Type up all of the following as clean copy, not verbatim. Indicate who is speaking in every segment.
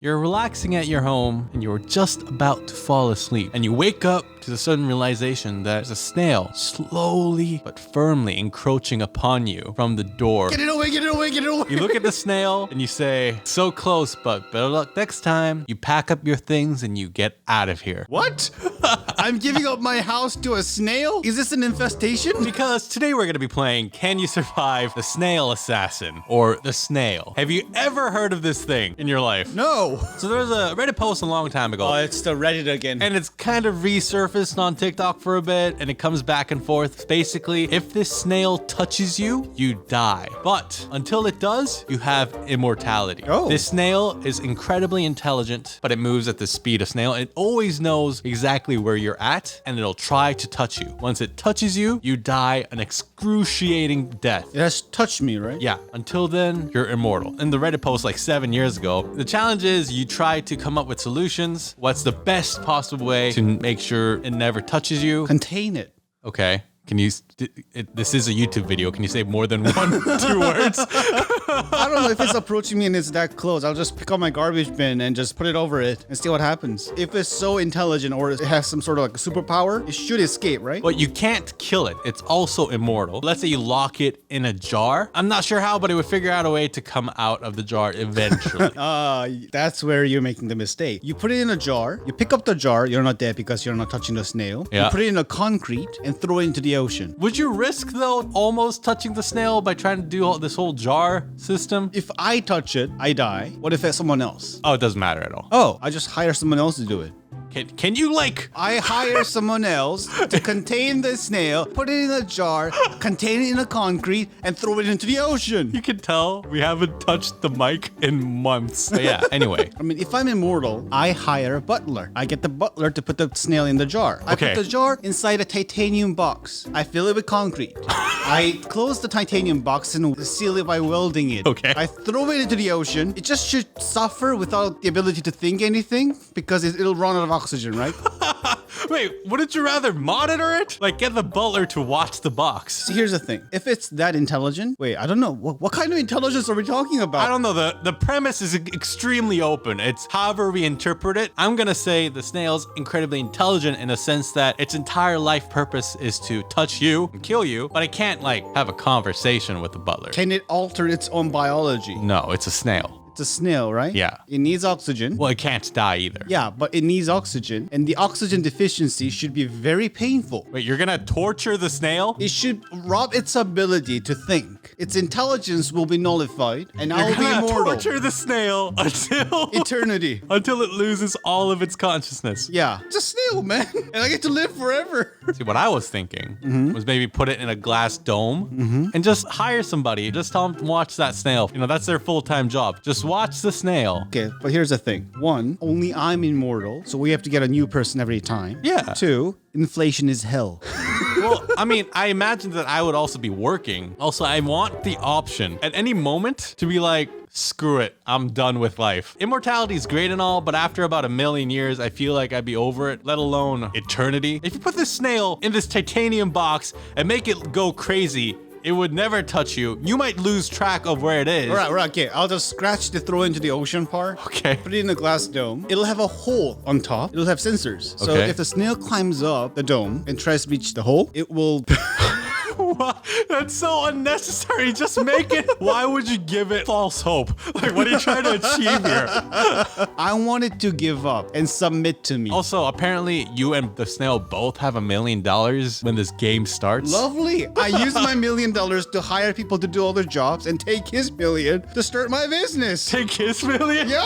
Speaker 1: You're relaxing at your home and you're just about to fall asleep, and you wake up to the sudden realization that there's a snail slowly but firmly encroaching upon you from the door.
Speaker 2: Get it away, get it away, get it away.
Speaker 1: You look at the snail and you say, so close, but better luck next time. You pack up your things and you get out of here.
Speaker 2: What? I'm giving up my house to a snail? Is this an infestation?
Speaker 1: Because today we're going to be playing Can You Survive the Snail Assassin, or the Snail. Have you ever heard of this thing in your life?
Speaker 2: No.
Speaker 1: So there was a Reddit post a long time ago.
Speaker 2: Oh, it's the Reddit again.
Speaker 1: And it's kind of resurfaced on TikTok for a bit, and it comes back and forth. Basically, if this snail touches you, you die. But until it does, you have immortality.
Speaker 2: Oh.
Speaker 1: This snail is incredibly intelligent, but it moves at the speed of snail. It always knows exactly where you're at, and it'll try to touch you. Once it touches you, you die an excruciating death.
Speaker 2: It has touched me, right?
Speaker 1: Yeah, until then, you're immortal. In the Reddit post like 7 years ago, the challenge is you try to come up with solutions. What's the best possible way to make sure it never touches you?
Speaker 2: Contain it.
Speaker 1: Okay. Can you, this is a YouTube video. Can you say more than 2 words?
Speaker 2: I don't know if it's approaching me and it's that close. I'll just pick up my garbage bin and just put it over it and see what happens. If it's so intelligent or it has some sort of like a superpower, it should escape, right?
Speaker 1: But you can't kill it. It's also immortal. Let's say you lock it in a jar. I'm not sure how, but it would figure out a way to come out of the jar eventually.
Speaker 2: That's where you're making the mistake. You put it in a jar, you pick up the jar, you're not dead because you're not touching the snail.
Speaker 1: Yeah.
Speaker 2: You put it in a concrete and throw it into the ocean.
Speaker 1: Would you risk, though, almost touching the snail by trying to do this whole jar system?
Speaker 2: If I touch it, I die. What if it's someone else?
Speaker 1: Oh, it doesn't matter at all.
Speaker 2: Oh, I just hire someone else to do it.
Speaker 1: Can you, like...
Speaker 2: I hire someone else to contain the snail, put it in a jar, contain it in a concrete, and throw it into the ocean.
Speaker 1: You can tell we haven't touched the mic in months. But yeah, anyway.
Speaker 2: I mean, if I'm immortal, I hire a butler. I get the butler to put the snail in the jar. I
Speaker 1: Okay.
Speaker 2: put the jar inside a titanium box. I fill it with concrete. I close the titanium box and seal it by welding it.
Speaker 1: Okay.
Speaker 2: I throw it into the ocean. It just should suffer without the ability to think anything because it'll run out of oxygen, right?
Speaker 1: Wait, wouldn't you rather monitor it? Like, get the butler to watch the box.
Speaker 2: See, here's the thing. If it's that intelligent, wait, I don't know. What kind of intelligence are we talking about?
Speaker 1: I don't know. The premise is extremely open. It's however we interpret it. I'm going to say the snail's incredibly intelligent in a sense that its entire life purpose is to touch you and kill you, but it can't, like, have a conversation with the butler.
Speaker 2: Can it alter its own biology?
Speaker 1: No, it's a snail.
Speaker 2: It's a snail, right?
Speaker 1: Yeah.
Speaker 2: It needs oxygen.
Speaker 1: Well, it can't die either.
Speaker 2: Yeah, but it needs oxygen, and the oxygen deficiency should be very painful.
Speaker 1: Wait, you're going to torture the snail?
Speaker 2: It should rob its ability to think. Its intelligence will be nullified, and I
Speaker 1: You're
Speaker 2: will be
Speaker 1: gonna
Speaker 2: immortal.
Speaker 1: torture the snail until...
Speaker 2: Eternity.
Speaker 1: until it loses all of its consciousness.
Speaker 2: Yeah. It's a snail, man. And I get to live forever.
Speaker 1: See, what I was thinking was maybe put it in a glass dome and just hire somebody. Just tell them to watch that snail. You know, that's their full-time job. Just watch the snail.
Speaker 2: Okay, but here's the thing. 1, only I'm immortal, so we have to get a new person every time.
Speaker 1: Yeah.
Speaker 2: 2, inflation is hell.
Speaker 1: Well, I mean, I imagine that I would also be working. Also, I want the option at any moment to be like, screw it, I'm done with life. Immortality is great and all, but after about 1,000,000 years, I feel like I'd be over it, let alone eternity. If you put this snail in this titanium box and make it go crazy, it would never touch you. You might lose track of where it is.
Speaker 2: All right, okay. I'll just scratch the throw into the ocean part.
Speaker 1: Okay.
Speaker 2: Put it in a glass dome. It'll have a hole on top. It'll have sensors. So
Speaker 1: Okay.
Speaker 2: if the snail climbs up the dome and tries to reach the hole, it will...
Speaker 1: Wow, that's so unnecessary. Just make it. Why would you give it false hope? Like, what are you trying to achieve here?
Speaker 2: I want it to give up and submit to me.
Speaker 1: Also, apparently, you and the snail both have $1 million when this game starts.
Speaker 2: Lovely. I use my $1 million to hire people to do all their jobs and take his $1 million to start my business.
Speaker 1: Take his million?
Speaker 2: Yeah,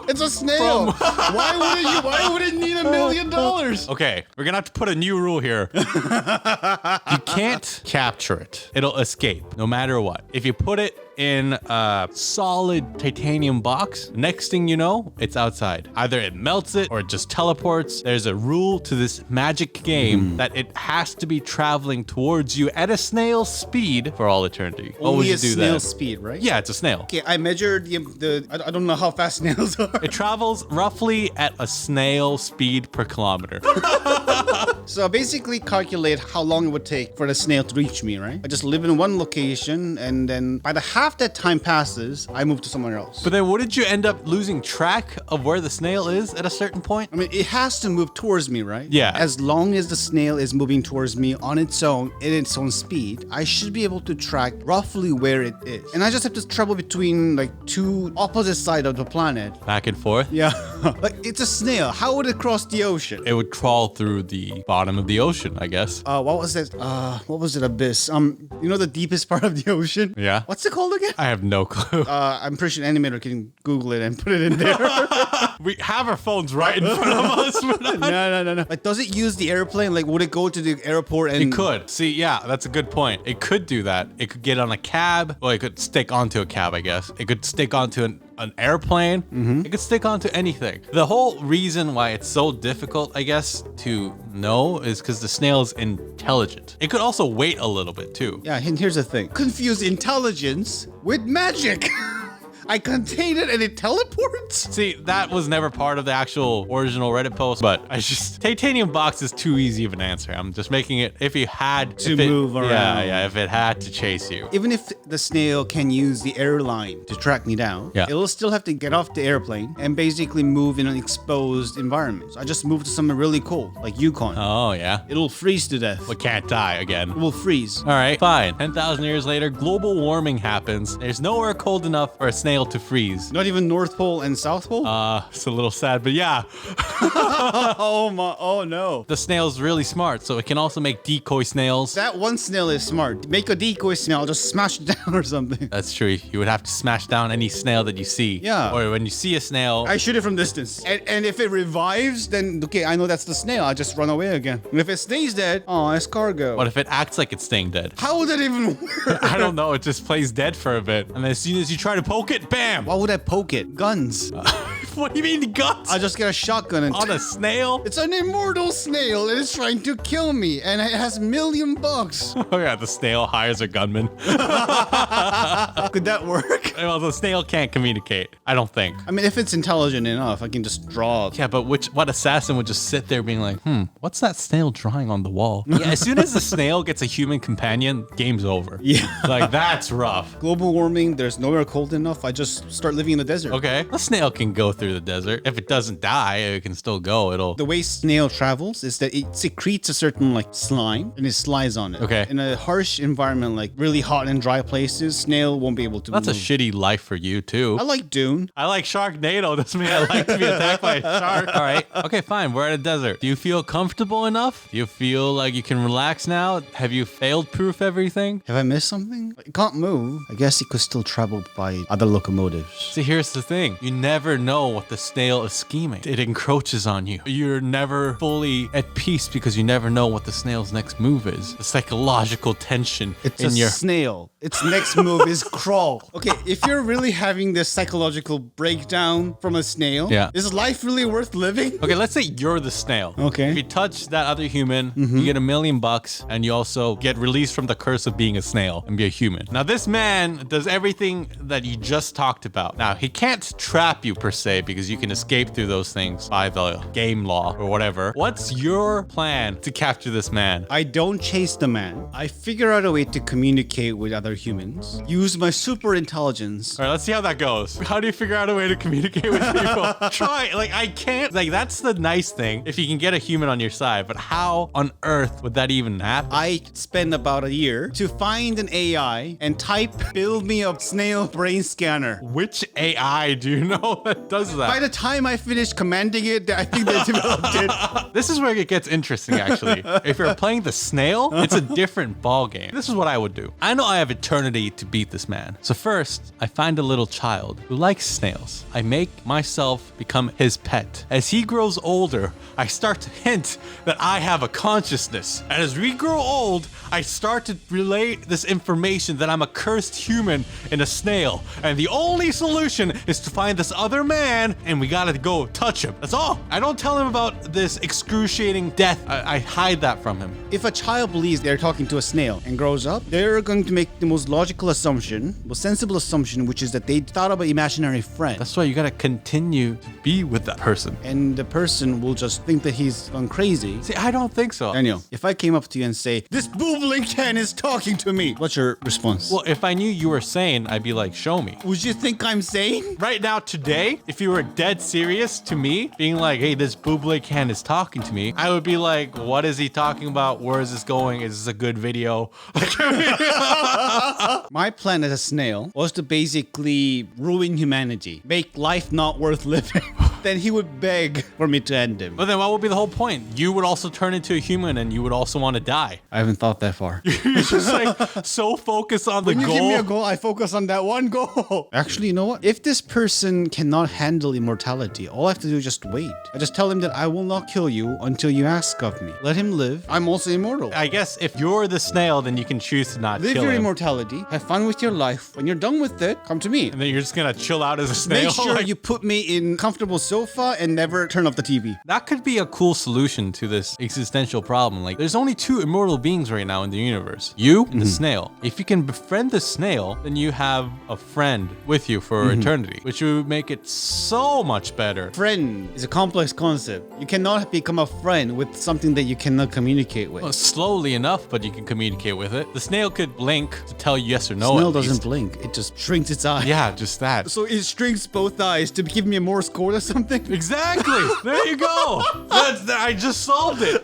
Speaker 2: it's a snail. Why would it need $1 million?
Speaker 1: Okay, we're gonna have to put a new rule here. You can't capture it. It'll escape no matter what. If you put it in a solid titanium box, next thing you know, it's outside. Either it melts it or it just teleports. There's a rule to this magic game that it has to be traveling towards you at a snail's speed for all eternity. What would
Speaker 2: Only
Speaker 1: you
Speaker 2: a
Speaker 1: do
Speaker 2: snail's
Speaker 1: that?
Speaker 2: speed, right?
Speaker 1: Yeah, it's a snail.
Speaker 2: Okay, I measured I don't know how fast snails are.
Speaker 1: It travels roughly at a snail speed per kilometer.
Speaker 2: So I basically calculate how long it would take for the snail to reach me, right? I just live in one location, and then by the half that time passes, I move to somewhere else.
Speaker 1: But then wouldn't you end up losing track of where the snail is at a certain point?
Speaker 2: I mean, it has to move towards me, right?
Speaker 1: Yeah.
Speaker 2: As long as the snail is moving towards me on its own, in its own speed, I should be able to track roughly where it is. And I just have to travel between like two opposite sides of the planet.
Speaker 1: Back and forth?
Speaker 2: Yeah. Like, it's a snail. How would it cross the ocean?
Speaker 1: It would crawl through the bottom of the ocean, I guess.
Speaker 2: What was that? What was it? Abyss. You know the deepest part of the ocean?
Speaker 1: Yeah.
Speaker 2: What's it called again?
Speaker 1: I have no clue.
Speaker 2: I'm pretty sure Animator can Google it and put it in there.
Speaker 1: We have our phones right in front of us.
Speaker 2: No. Like, does it use the airplane? Like, would it go to the airport and...
Speaker 1: It could. See, yeah, that's a good point. It could do that. It could get on a cab. Well, it could stick onto a cab, I guess. It could stick onto an airplane. It could stick onto anything. The whole reason why it's so difficult, I guess, to know is because the snail is intelligent. It could also wait a little bit too.
Speaker 2: Yeah, and here's the thing. Confuse intelligence with magic. I contain it and it teleports?
Speaker 1: See, that was never part of the actual original Reddit post, but titanium box is too easy of an answer. I'm just making it if you had
Speaker 2: to move around.
Speaker 1: Yeah, if it had to chase you.
Speaker 2: Even if the snail can use the airline to track me down, it'll still have to get off the airplane and basically move in an exposed environment. So I just move to somewhere really cold, like Yukon.
Speaker 1: Oh, yeah.
Speaker 2: It'll freeze to death.
Speaker 1: But can't die again.
Speaker 2: It will freeze.
Speaker 1: All right, fine. 10,000 years later, global warming happens. There's nowhere cold enough for a snail to freeze.
Speaker 2: Not even North Pole and South Pole?
Speaker 1: It's a little sad, but yeah.
Speaker 2: Oh no.
Speaker 1: The snail's really smart, so it can also make decoy snails.
Speaker 2: That one snail is smart. Make a decoy snail, just smash it down or something.
Speaker 1: That's true. You would have to smash down any snail that you see.
Speaker 2: Yeah.
Speaker 1: Or when you see a snail.
Speaker 2: I shoot it from distance. And if it revives, then okay, I know that's the snail. I just run away again. And if it stays dead, oh, it's cargo.
Speaker 1: What if it acts like it's staying dead?
Speaker 2: How would that even work?
Speaker 1: I don't know. It just plays dead for a bit. And then as soon as you try to poke it, bam!
Speaker 2: Why would I poke it? Guns.
Speaker 1: What do you mean guns?
Speaker 2: I just get a shotgun and...
Speaker 1: On a snail?
Speaker 2: It's an immortal snail and it's trying to kill me and it has $1,000,000.
Speaker 1: Oh yeah, the snail hires a gunman.
Speaker 2: Could that work?
Speaker 1: Well, the snail can't communicate. I don't think.
Speaker 2: I mean, if it's intelligent enough, I can just draw.
Speaker 1: Yeah, but what assassin would just sit there being like, what's that snail drawing on the wall? Yeah, as soon as the snail gets a human companion, game's over.
Speaker 2: Yeah.
Speaker 1: Like, that's rough.
Speaker 2: Global warming, there's nowhere cold enough. I just start living in the desert.
Speaker 1: Okay. A snail can go through the desert. If it doesn't die, it can still go.
Speaker 2: The way snail travels is that it secretes a certain like slime and it slides on it.
Speaker 1: Okay.
Speaker 2: In a harsh environment, like really hot and dry places, snail won't be able to
Speaker 1: That's
Speaker 2: move.
Speaker 1: a shitty life for you, too.
Speaker 2: I like Dune.
Speaker 1: I like Sharknado. Doesn't mean I like to be attacked by a shark. All right. Okay, fine. We're at a desert. Do you feel comfortable enough? Do you feel like you can relax now? Have you failed proof everything?
Speaker 2: Have I missed something? It can't move. I guess it could still travel by other locomotives.
Speaker 1: See, here's the thing. You never know what the snail is scheming. It encroaches on you. You're never fully at peace because you never know what the snail's next move is. The psychological tension
Speaker 2: It's
Speaker 1: in
Speaker 2: a
Speaker 1: your...
Speaker 2: snail. Its next move is crawl. Okay, if you're really having this psychological breakdown from a snail, is life really worth living?
Speaker 1: Okay, let's say you're the snail.
Speaker 2: Okay.
Speaker 1: If you touch that other human, you get $1,000,000 and you also get released from the curse of being a snail and be a human. Now, this man does everything that you just talked about. Now, he can't trap you per se because you can escape through those things by the game law or whatever. What's your plan to capture this man?
Speaker 2: I don't chase the man. I figure out a way to communicate with other humans. Use my super intelligence.
Speaker 1: All right, let's see how that goes. How do you figure out a way to communicate with people? Try. Like, I can't. Like, that's the nice thing if you can get a human on your side. But how on earth would that even happen?
Speaker 2: I spend about a year to find an AI and type, build me a snail brain scanner.
Speaker 1: Which AI do you know that does that?
Speaker 2: By the time I finish commanding it, I think they developed it.
Speaker 1: This is where it gets interesting, actually. If you're playing the snail, it's a different ball game. This is what I would do. I know I have eternity to beat this man. So first, I find a little child who likes snails. I make myself become his pet. As he grows older, I start to hint that I have a consciousness. And as we grow old, I start to relay this information that I'm a cursed human in a snail. And the only solution is to find this other man hand and we gotta go touch him. That's all. I don't tell him about this excruciating death. I hide that from him.
Speaker 2: If a child believes they're talking to a snail and grows up, they're going to make the most logical assumption, most sensible assumption, which is that they thought of an imaginary friend.
Speaker 1: That's why you gotta continue to be with that person.
Speaker 2: And the person will just think that he's gone crazy.
Speaker 1: See, I don't think so.
Speaker 2: Daniel, if I came up to you and say, this bubbling can is talking to me, what's your response?
Speaker 1: Well, if I knew you were sane, I'd be like, show me.
Speaker 2: Would you think I'm sane?
Speaker 1: Right now, today, if you were dead serious to me, being like, hey, this boobly can is talking to me, I would be like, what is he talking about? Where is this going? Is this a good video?
Speaker 2: My plan as a snail was to basically ruin humanity, make life not worth living. Then he would beg for me to end him.
Speaker 1: But then what would be the whole point? You would also turn into a human and you would also want to die.
Speaker 2: I haven't thought that far.
Speaker 1: You're just like so focused on the
Speaker 2: When you
Speaker 1: goal.
Speaker 2: give me a goal, I focus on that one goal. Actually, you know what? If this person cannot handle immortality, all I have to do is just wait. I just tell him that I will not kill you until you ask of me. Let him live. I'm also immortal.
Speaker 1: I guess if you're the snail, then you can choose to not
Speaker 2: Live
Speaker 1: kill
Speaker 2: your
Speaker 1: him.
Speaker 2: immortality. Have fun with your life. When you're done with it, come to me.
Speaker 1: And then you're just gonna chill out as a snail.
Speaker 2: Make sure
Speaker 1: Like,
Speaker 2: you put me in comfortable sofa and never turn off the TV.
Speaker 1: that could be a cool solution to this existential problem. Like, there's only two immortal beings right now in the universe. You and the snail. If you can befriend the snail, then you have a friend with you for eternity, which would make it so much better.
Speaker 2: Friend is a complex concept. You cannot become a friend with something that you cannot communicate with.
Speaker 1: Well, slowly enough, but you can communicate with it. The snail could blink to tell you yes or no.
Speaker 2: Snail
Speaker 1: at least.
Speaker 2: doesn't blink. It just shrinks its eye.
Speaker 1: Yeah, just that.
Speaker 2: So it shrinks both eyes to give me a more score or something?
Speaker 1: Exactly. There you go. I just solved it.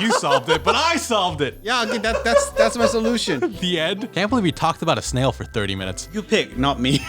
Speaker 1: You solved it, but I solved it.
Speaker 2: Yeah, okay, that's my solution.
Speaker 1: The end. Can't believe we talked about a snail for 30 minutes.
Speaker 2: You pick, not me.